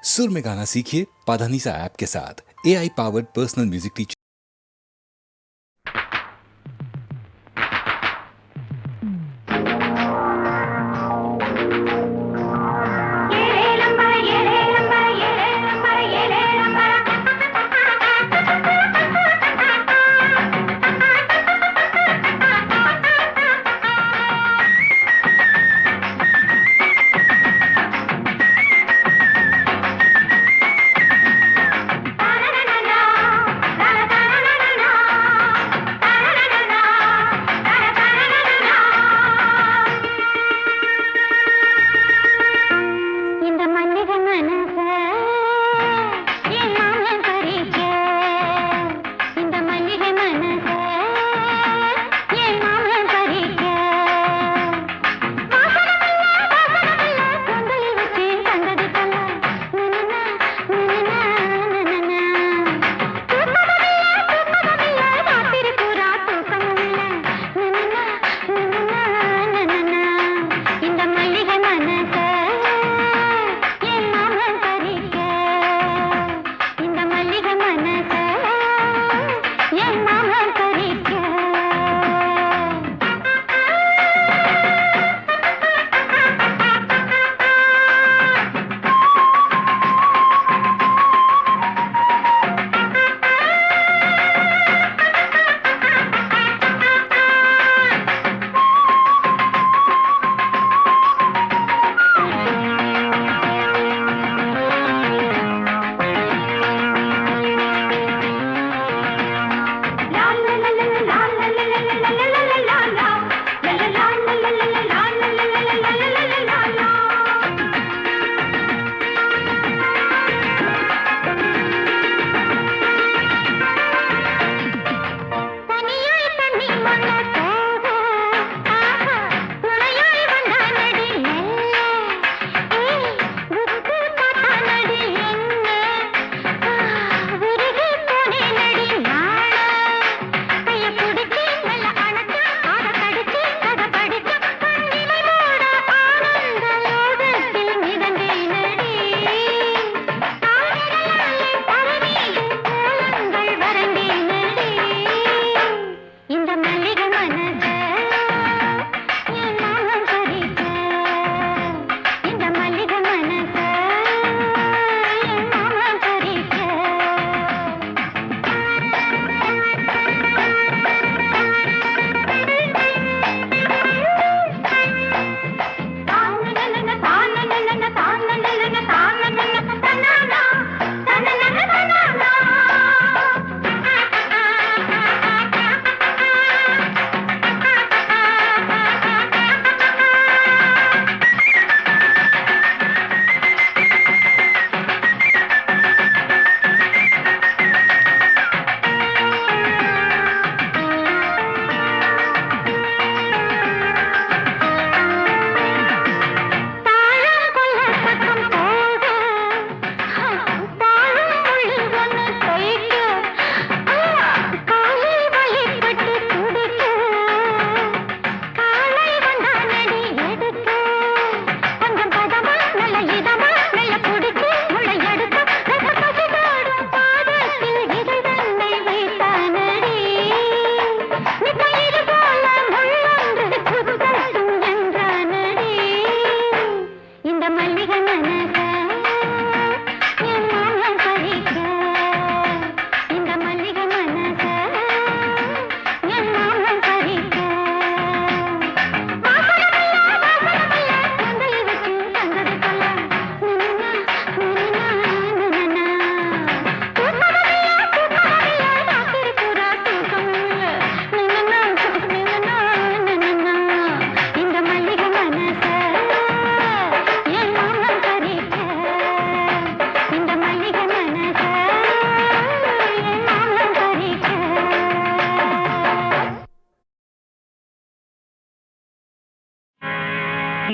सुर में गाना सीखिए पाधानीसा ऐप के साथ। AI powered personal music teacher.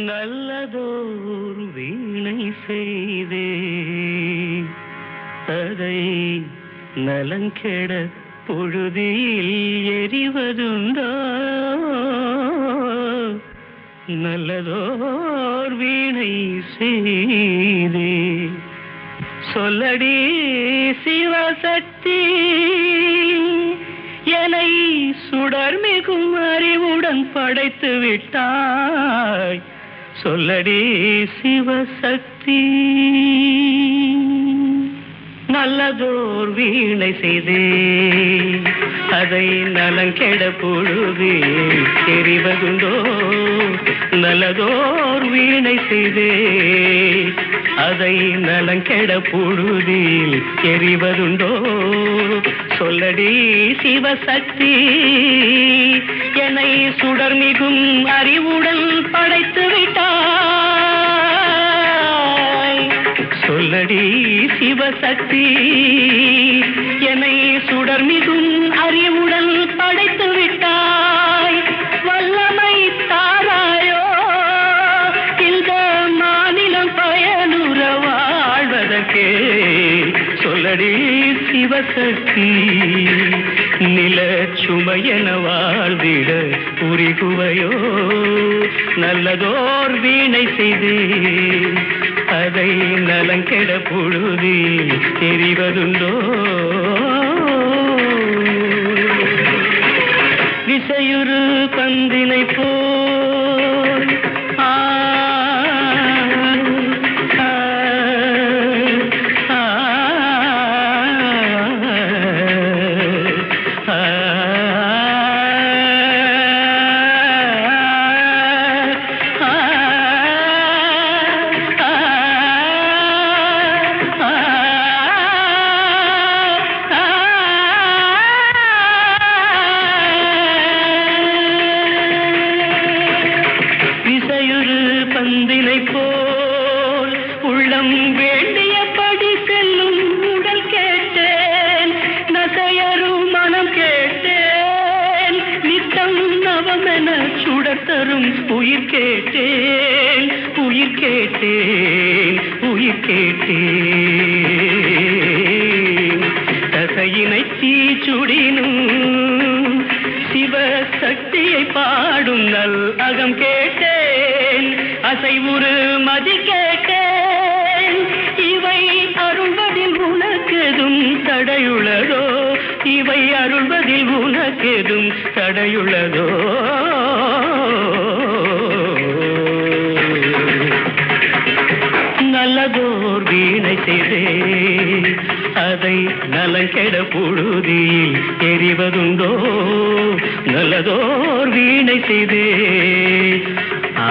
நல்லதோர் வீணை செய்தே அதை நலங்கெட பொழுதில் எரிவதுண்டோ நல்லதோர் வீணை செய்தே சொல்லடி சிவசக்தி, என்னை சுடர் மிகும் அறிவுடன் படைத்து விட்டாய். சொல்லடி சிவசக்தி. நல்லதோர் வீணை செய்தே அதை நலங்கெட பொழுது தெரிவதுண்டோ. நல்லதோர் வீணை செய்தே அதை நலங்கெட பொழுதில் எறிவதுண்டோ. சொல்லடி சிவசக்தி, என்னை சுடர் மிகும் அறிவுடன் படைத்து விட்டாய். சொல்லடி சிவசக்தி, என்னை சுடர் மிகும் அறிவுடன் படைத்து விட்டாய். வல்லமை தாராயோ இந்த மாநிலம் பயனுற வாழ்வதற்கே. சொல்லடி சிவசக்தி, நில சுமையென வாழ்ந்திட உரிகுவையோ. நல்லதோர் வீணை செய்து அதை நலங்கெட பொழுதில் தெரிவதுண்டோ. விசையுறு பந்தினை போல் ஆ பந்தினை போல் உள்ளம் வேண்டியபடி செல்லும் உடல் கேட்டேன். நசையரும் மனம் கேட்டேன். நித்தம் நவமென சுடர் தரும் உயிர் கேட்டேன். உயிர் கேட்டேன், உயிர் கேட்டேன். தசையினை தீச்சுடினும் சிவசக்தியை பாடும் நல் அகம் கேட்டேன். அசைவுறு மதி கேட்டேன். இவை அருள்வதில் உனக்கெதும் தடையுள்ளதோ. இவை அருள்வதில் உனக்கெதும் தடையுள்ளதோ. நல்லதோர் வீணை செய்தே அதை நலங்கெட பொழுதில் எறிவதுண்டோ. நல்லதோர் வீணை செய்தே ஆ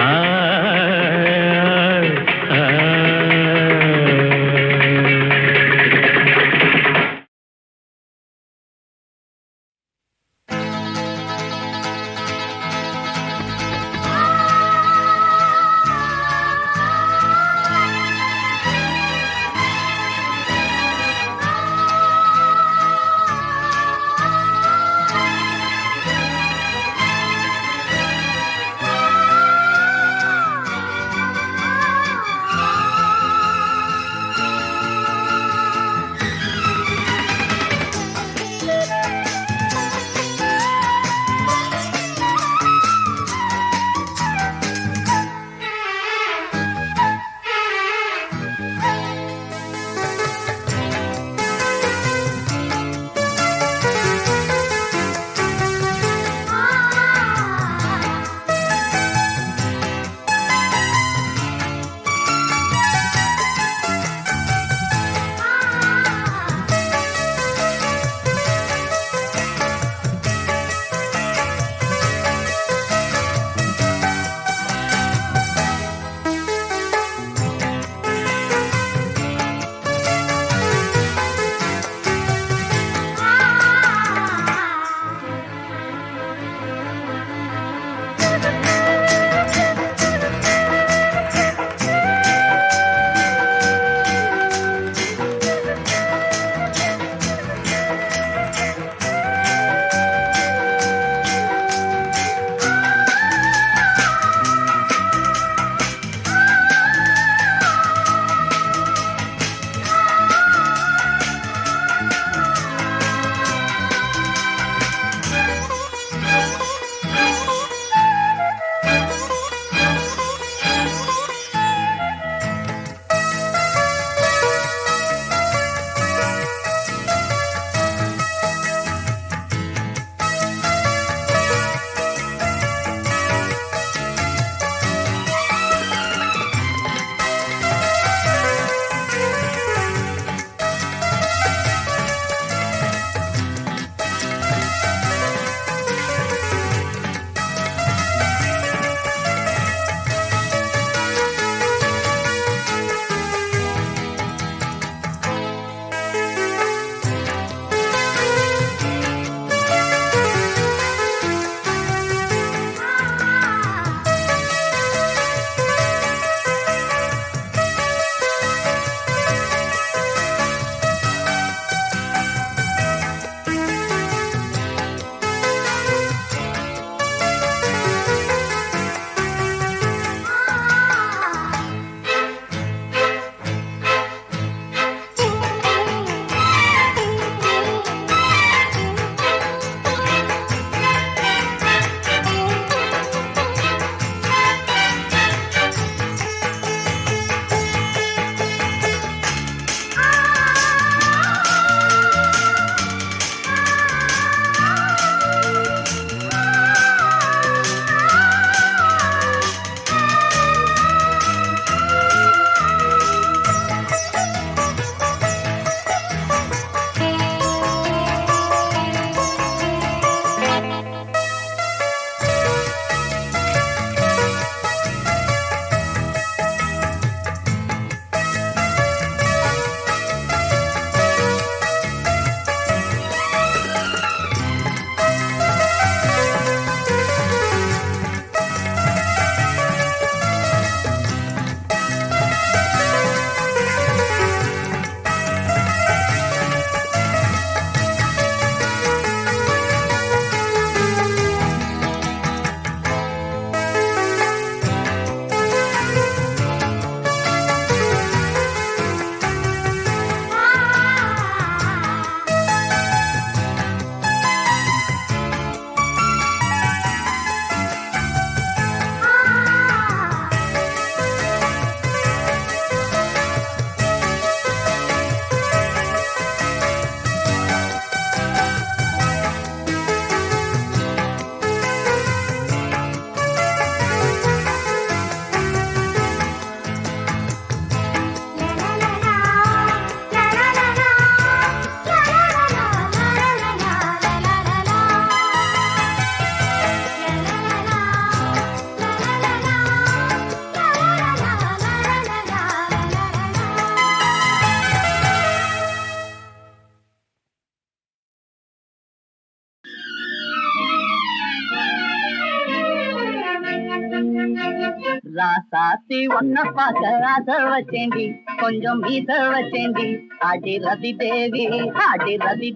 ராசாத்தி ஒன்ன பார்க்க ஆசை வச்சேண்டி கொஞ்சம் மீச வச்சேண்டி ஆடி ரதி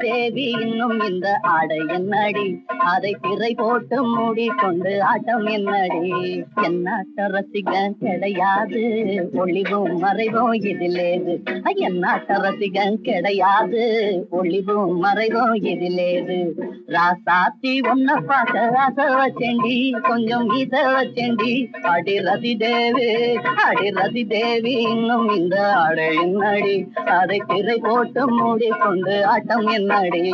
தேவி இன்னும் இந்த ஆடை என்னடி அதை திரை போட்டு மூடி கொண்டு ஆட்டம் என்னடி என்னாட்ட ரசிகன் கிடையாது ஒளிவும் மறைவும் இதிலேது என்னாட்ட ரசிகன் கிடையாது ஒளிவும் மறைவும் இதிலேது ராசாத்தி ஒன்ன பார்க்க ஆசை வச்சேண்டி கொஞ்சம் மீச வச்சேண்டி ஆடி ரதி தேவி இன்னும் இந்த ஆடை என்னடி அதை திரை போட்டு மூடி கொண்டு ஆட்டம் என்னடி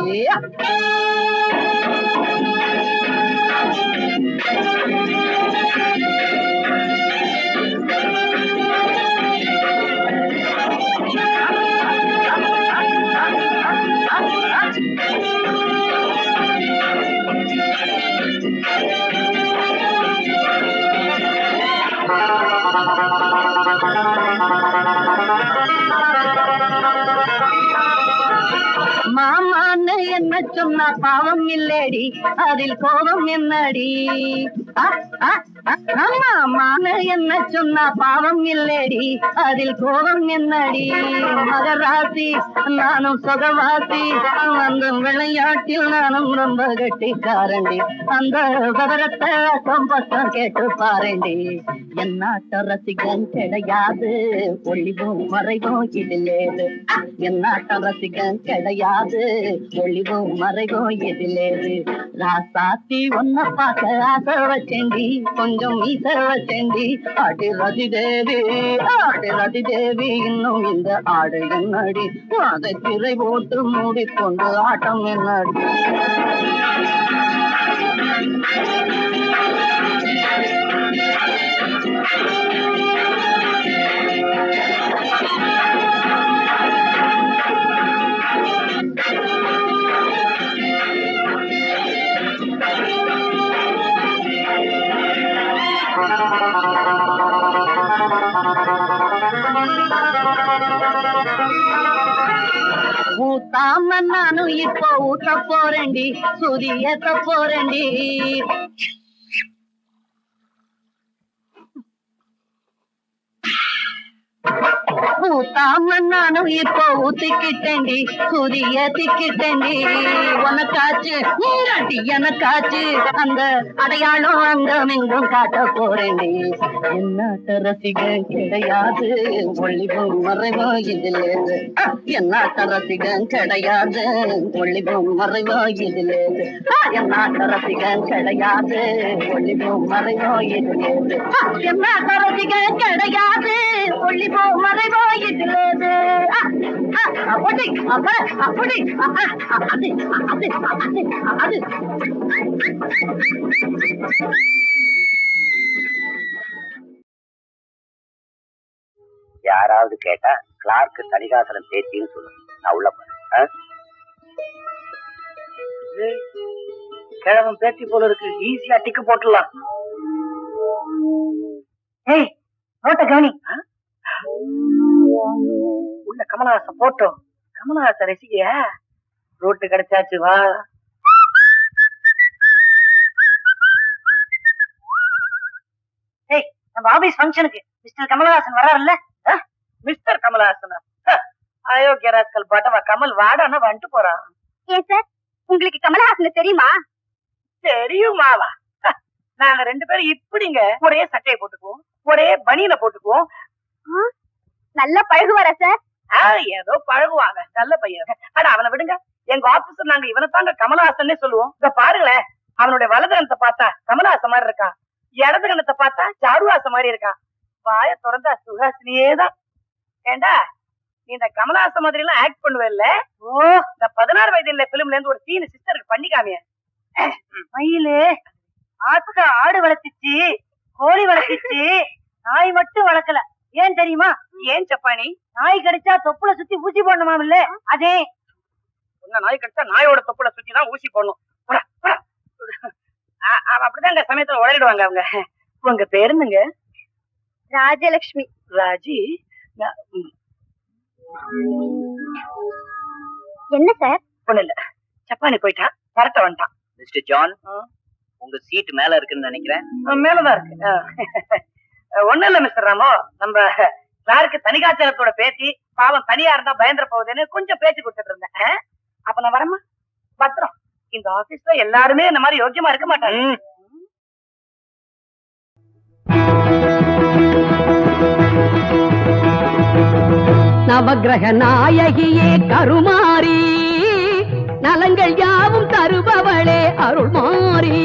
மாமான்னு என்ன சொன்னா பாவம் இல்லடி அதில் கோபம் என்னடி மாமான்னு என்ன சொன்னா பாவம் இல்லடி அதில் கோபம் என்னடி மகராசி நானும் சொகவாசி அந்த விளையாட்டில் நானும் ரொம்ப கட்டிக்காரண்டி அந்த விவரத்தை பக்கம் கேட்டு பாருண்டி என்னாட்ட ரசிகன் கிடையாது ஒளிவும் மறைவும் இதிலேது என்னாட்ட ரசிகன் கிடையாது ஒளிவும் மறைவும் இதிலேது ராசாத்தி ஒன்ன பார்க்க ஆசை வச்சேண்டி கொஞ்சம் மீச வச்சேண்டி ஆடி ரதி தேவி இன்னும் இந்த ஆடு என்னடி அதை திரை போட்டு மூடிக்கொண்டு ஆட்டம் என்னடி ஊத்தாம நானும் இப்போ ஊத்த போறேன்டி சுதி ஏத்த போறேன்டி ஊத்தாம நானும் இப்போ ஊத்திக்கிட்டேன்டி சுதி ஏத்திக்கிட்டேன்டி உனக்காச்சு நீராட்டி எனக்காச்சு அந்த அடையாளம் அங்க எங்கும் காட்ட போறேன்டி என்னாட்ட ரசிகன் கிடையாது ஒளிவும் மறைவும் இதிலேது என்னாட்ட ரசிகன் கிடையாது ஒளிவும் மறைவும் இதிலேது என்னாட்ட ரசிகன் கிடையாது ஒளிவும் மறைவும் இதிலேது என்னாட்ட ரசிகன் கிடையாது ஒளிவும் மறைவும் இதிலேது அப்படி அப்படி அது யாராவது கேட்டா கிளார்க் தணிகாசலம் பேத்தின்னு சொல்லு. நான் உள்ள போறேன். கிழவன் பேத்தி போல இருக்கு, ஈஸியா டிக்கு போட்டுடலாம். ஏய் நோட்ட கவனி. உள்ள கமலஹாசன் போட்டோ. கமலஹாசன் ரசிகைய ரோட்டு கிடைச்சாச்சு வா. ஏய் நம்ம ஆபீஸ் ஃபங்க்ஷனுக்கு மிஸ்டர் கமலஹாசன் வராருல்ல? மிஸ்டர் கமலஹாசனா? அயோக்கிய ராஸ்கல் பாட்டவா கமல் வாடானா வந்துட்டு போறான். ஏன் சார் உங்களுக்கு கமலஹாசன் தெரியுமா? தெரியுமாவா? நாங்க ரெண்டு பேரும் இப்படிங்க ஒரே சட்டையை போட்டுக்குவோம், ஒரே பனியில போட்டுக்குவோம். நல்லா பழகுவாரா சார்? ஏதோ பழகுவாங்க, நல்ல பையன். ஆனா அவனை விடுங்க, எங்க ஆபீசர் நாங்க இவனை தாங்க கமலஹாசன்னே சொல்லுவோம். இத பாருங்களேன், அவனுடைய வலது கணத்தை பார்த்தா கமலஹாசன் மாதிரி இருக்கான், இடது கணத்தை பார்த்தா சாருவாசன் மாதிரி இருக்கான். வாய திறந்தா சுஹாசினியே தான். ஏண்டா நீ இந்த கமலஹாசன் மாதிரி எல்லாம் ஆக்ட் பண்ணுவ இல்ல? ஓ, இந்த 16 வயதுல பிலிம்ல இருந்து ஒரு சீன் சிஸ்டருக்கு பண்ணிக்காமிய. மயிலு ஆத்துக்கா ஆடு வளர்த்துச்சு, கோழி வளர்த்துச்சு, நாய் மட்டும் வளர்க்கல. ஏன் தெரியுமா? ஏன் சப்பானி? நாய் கடிச்சா தொப்புல சுத்தி ஊசி போடணுமாம் இல்ல? அதே நாய் கடிச்சா நாயோட தொப்புல சுத்தி தான் ஊசி போடணும். அப்படிதான் இந்த சமயத்துல உளறிடுவாங்க அவங்க. உங்க பேருந்துங்க? ராஜலட்சுமி. ராஜி. என்ன சார்? ஒண்ணு இல்ல, சப்பானி போயிட்டான், பரட்ட வந்துட்டான். மிஸ்டர் ஜான், உங்க சீட் மேல இருக்குன்னு நினைக்கிறேன். மேலதான் இருக்கு. ஒண்ணும் இல்ல மிஸ்டர் ராமோ, நம்ம சாருக்கு தனிகாச்சலத்தோட பேத்தி பாவம் தனியா இருந்தா பயந்துற போகுதுன்னு கொஞ்சம் பேச்சு கொடுத்துட்டு இருந்தேன். அப்ப நான் வரமா பத்திரம். இந்த ஆபீஸ்ல எல்லாருமே இந்த மாதிரி யோக்கியமா இருக்க மாட்டாங்க. நவக்கிரக நாயகியே கருமாரி, நலங்கள் யாவும் தருபவளே அருள்மாரி.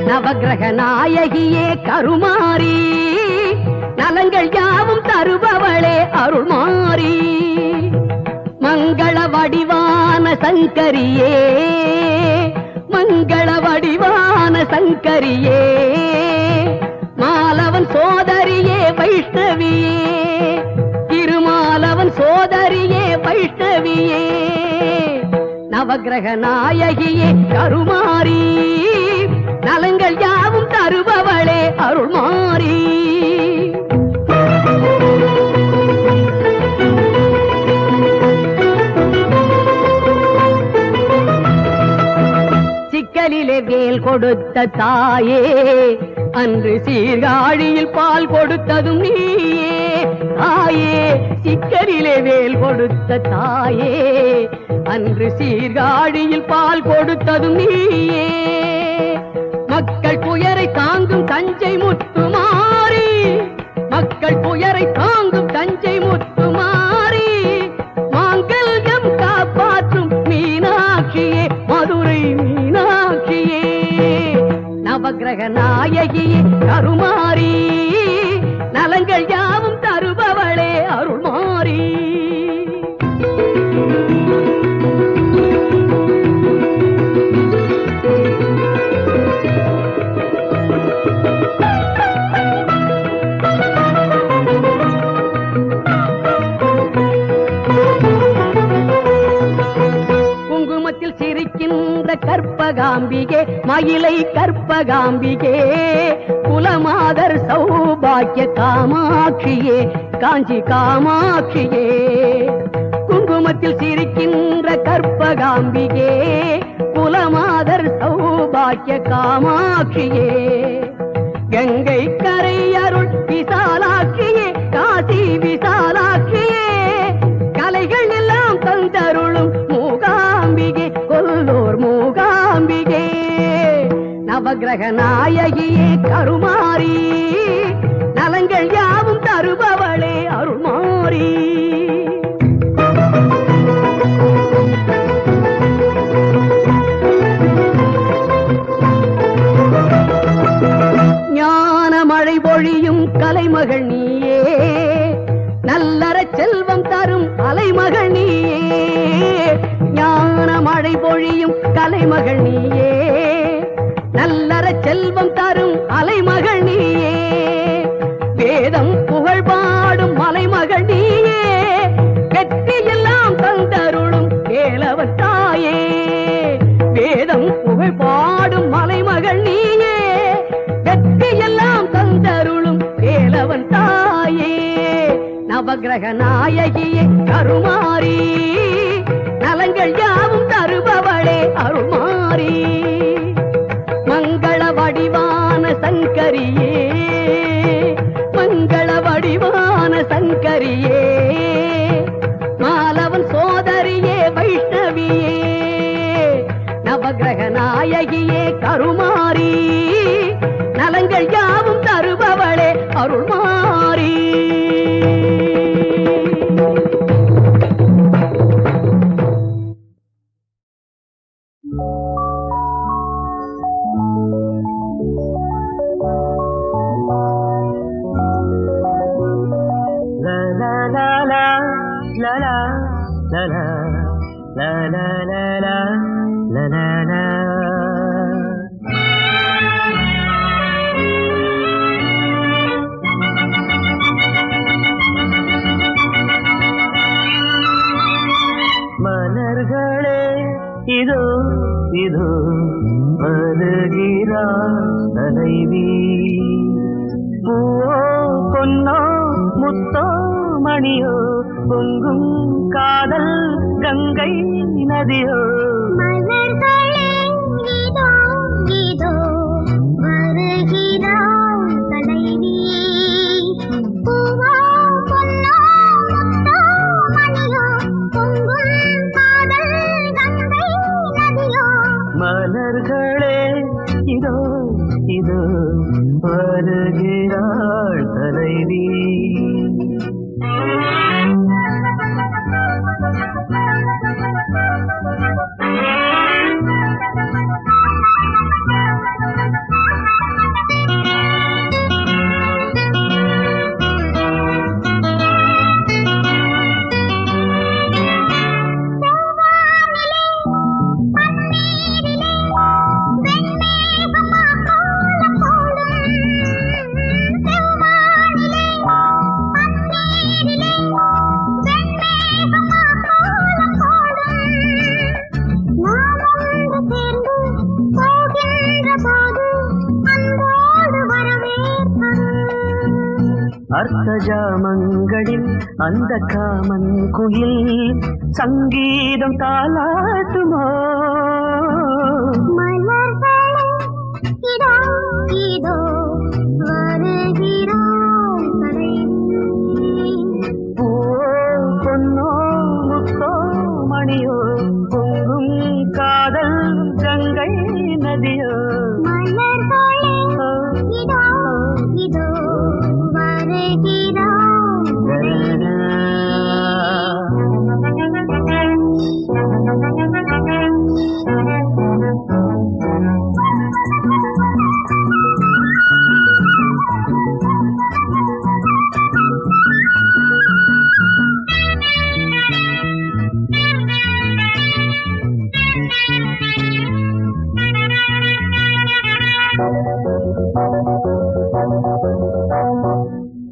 நவக்கிரக நாயகியே கருமாரி, நலங்கள் யாவும் தருபவளே அருள்மாரி. மங்கள வடிவான சங்கரியே, மங்கள வடிவான சங்கரியே, மாலவன் சோதரியே வைஷ்ணவியே, திருமாலவன் சோதரியே வைஷ்ணவியே. நவக்கிரக நாயகியே கருமாரி, நலங்கள் யாவும் தருபவளே அருள்மாரி. சிக்கலிலே வேல் கொடுத்த தாயே, அன்று சீர்காழியில் பால் கொடுத்ததும் நீயே. தாயே சிக்கலிலே வேல் கொடுத்த தாயே, அன்று சீர்காழியில் பால் கொடுத்ததும் நீயே. மக்கள் துயரை தாங்கும் தஞ்சை முத்துமாரி, மக்கள் துயரை தாங்கும் தஞ்சை முத்துமாரி. மாங்கல்யம் காப்பாற்றும் மீனாட்சியே, மதுரை மீனாட்சியே. நவக்கிரக நாயகியே கருமாரி, நலங்கள் யாவும் தருபவளே அருள்மாரி. குங்குமத்தில் சிரிக்கின்ற கற்பகாம்பிகே, மயிலை கற்பகாம்பிகே, குலமாதர் சௌபாக்கிய காமாட்சியே, காஞ்சி காமாட்சியே. குங்குமத்தில் சிரிக்கின்ற கற்பகாம்பிகே, குலமாதர் சௌபாக்கிய காமாட்சியே. கங்கை கரை அருள் விசாலாட்சியே, காசி விசாலாட்சியே. கலைகள் எல்லாம் தந்தருளும் மூகாம்பிகே, கொல்லூர் மூகாம்பிகே. நவக்கிரக நாயகியே கருமாரி, நலங்கள் யாவும் தருபவளே அருள்மாரி. ஞான மழை பொழியும் கலைமகள் நீயே, நல்லற செல்வம் தரும் அலைமகள் நீயே. ஞான மழை பொழியும் கலைமகள் நீயே, நல்லற செல்வம் தரும் அலைமகள் நீயே. வேதம் புகழ் பாடும் மலைமகள் நீயே, வெற்றியெல்லாம் தந்தருளும் வேலவன் தாயே. வேதம் புகழ் பாடும் மலைமகள் நீயே, வெற்றியெல்லாம் தந்தருளும் வேலவன் தாயே. நவக்கிரக நாயகியே கருமாரி, நலங்கள் யாவும் தருபவளே அருள்மாரி. மங்கள வடிவான சங்கரியே, மங்கள வடிவான சங்கரியே, மாலவன் சோதரியே வைஷ்ணவியே. நவக்கிரக நாயகியே கருமாரி, நலங்கள் யாவும் தருபவளே அருள்மாரி. மலர்களே இதோ இதோ வருகிறார் தலைவி. பூவோ பொன்னோ முத்தோ மணியோ, பொங்கும் காதல் கங்கை நதியோ. மலர்களே இதோ அர்த்த ஜாமங்களில் அந்த காமன் குயில் சங்கீதம் தாலாட்டுமோ பொன்னோ முத்தோ மணியோ பொங்கும் காதல் கங்கை நதியோ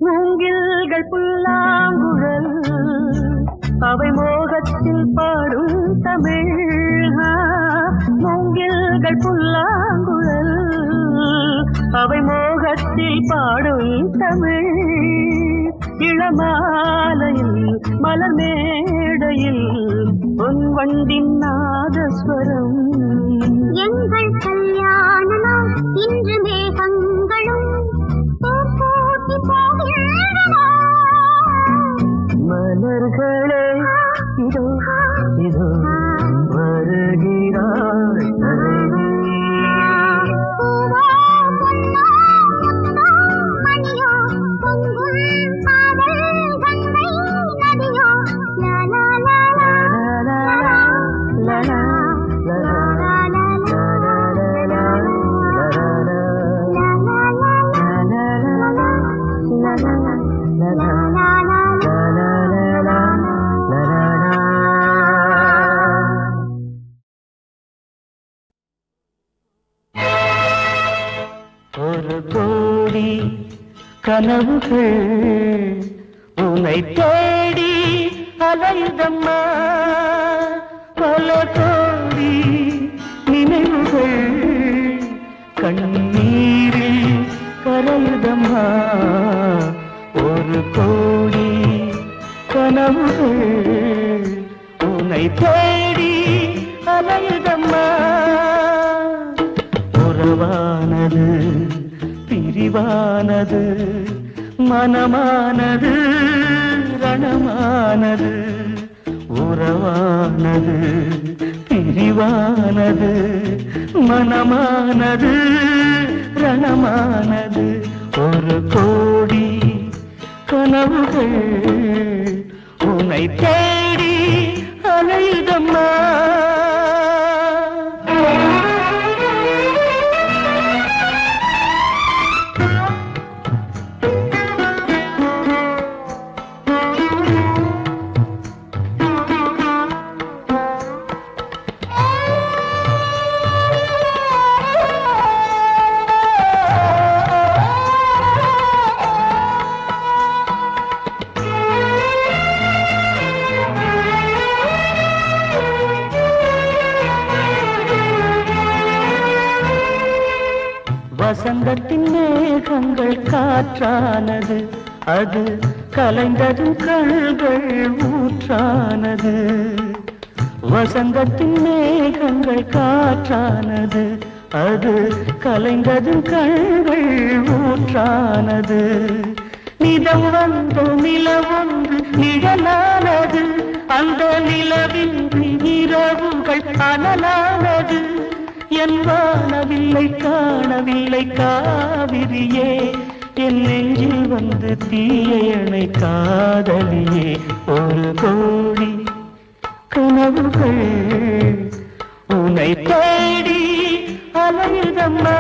மூங்கில்கள் புல்லாங்குழல் அவை மோகத்தில் பாடும் தமிழ் மூங்கில்கள் புல்லாங்குழல் அவை மோகத்தில் பாடும் தமிழ் இளமாலையில் மலர் மேடையில் பொன் வண்டின் நாதஸ்வரம் எங்கள் கல்யாணம் இன்று மேகங்களும் பூப்பூட்டி போகின்றன. மலர்களே இதோ இதோ வருகிறாள் தலைவி பூவோ பொன்னோ முத்தோ மணியோ பொங்கும் காதல் கங்கை நதியோ லா லா லா லா லா லா லா ஒரு கோடி கனவுகள் உன்னை தேடி அலையுதம்மா பல கோடி நினைவுகள் கண்ணீரில் கரையுதம்மா ஒரு கோடி கனவுகள் உன்னை தேடி அலையுதம்மா உறவானது பிரிவானது மனமானது ரணமானது உறவானது பிரிவானது மனமானது ரணமானது ஒரு கோடி கனவுகள் உன்னை தேடி அலையுதம்மா வசந்தத்தின் மேகங்கள் காற்றானது அது கலைந்ததும் கண்கள் ஊற்றானது வசந்தத்தின் மேகங்கள் காற்றானது அது கலைந்ததும் கண்கள் ஊற்றானது நிதம் வந்த நிலவொன்று நிழலானது அந்த நிலவின்றி இரவுகள் அனலானது என் வானவில்லை காணவில்லை காவிரியே என் நெஞ்சில் வந்து தீயணை காதலியே ஒரு கோடி கனவுகள் உன்னை தேடி அலையுதம்மா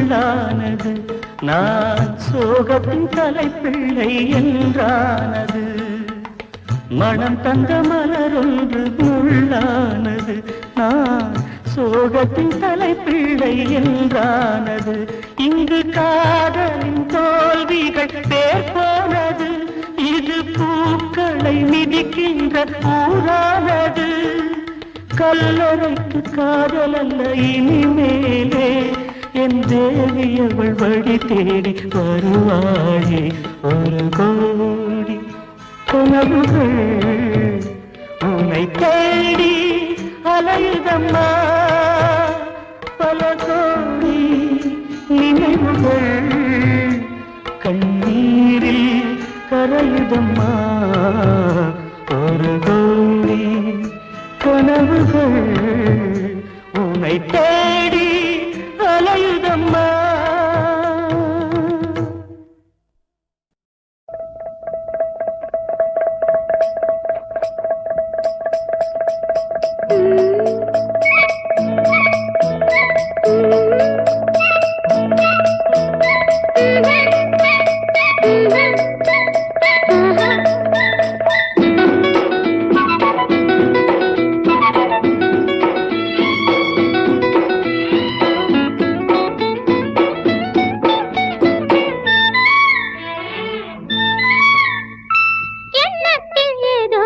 முள்ளானது, நான் சோகத்தின் தலைப்பிள்ளை என்றானது. மனம் தந்த மலரொன்று முள்ளானது, நான் சோகத்தின் தலைப்பிள்ளை என்றானது. இங்கு காதலின் தோல்விகள் பேர் போனது, இது பூக்களை மிதிக்கின்ற ஊரானது. கல்லறைக்கு காதல் அல்ல இனிமேலே, என் தேவி அவள் வழி தேடி வருவாளே. ஒரு கோடி கனவுகள் உன்னை தேடி அலையுதம்மா, பல கோடி நினைவுகள் கண்ணீரில் கரையுதம்மா. ஒரு கோடி கனவுகள் உன்னை தேடி அலையுதம்மா. எண்ணத்தில் ஏதோ